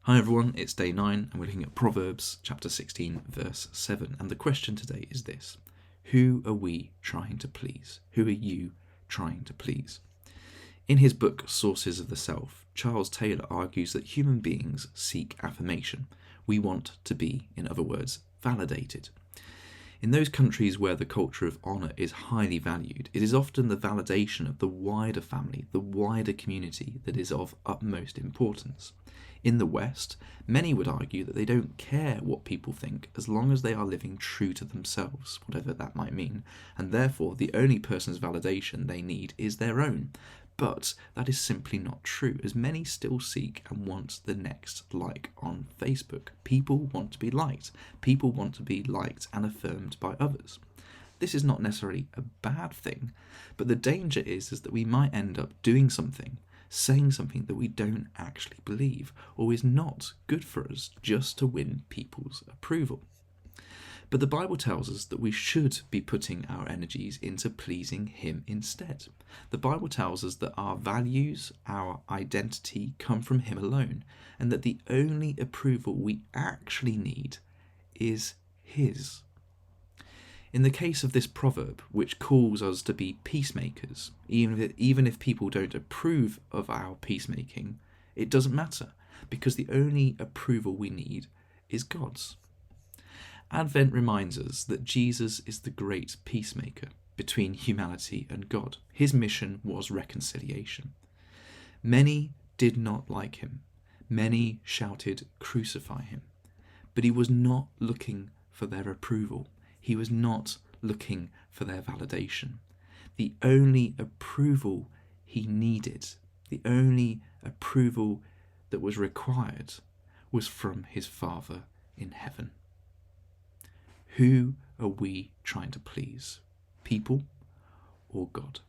Hi everyone, it's day 9 and we're looking at Proverbs chapter 16 verse 7, and the question today is this: who are we trying to please? Who are you trying to please? In his book Sources of the Self, Charles Taylor argues that human beings seek affirmation. We want to be, in other words, validated. In those countries where the culture of honour is highly valued, it is often the validation of the wider family, the wider community, that is of utmost importance. In the West, many would argue that they don't care what people think as long as they are living true to themselves, whatever that might mean, and therefore the only person's validation they need is their own. But that is simply not true, as many still seek and want the next like on Facebook. People want to be liked. People want to be liked and affirmed by others. This is not necessarily a bad thing, but the danger is that we might end up doing something, saying something that we don't actually believe, or is not good for us, just to win people's approval. But the Bible tells us that we should be putting our energies into pleasing Him instead. The Bible tells us that our values, our identity come from Him alone, and that the only approval we actually need is His. In the case of this proverb, which calls us to be peacemakers, even if people don't approve of our peacemaking, it doesn't matter, because the only approval we need is God's. Advent reminds us that Jesus is the great peacemaker between humanity and God. His mission was reconciliation. Many did not like him. Many shouted, "Crucify him." But he was not looking for their approval. He was not looking for their validation. The only approval he needed, the only approval that was required, was from his Father in heaven. Who are we trying to please? People or God?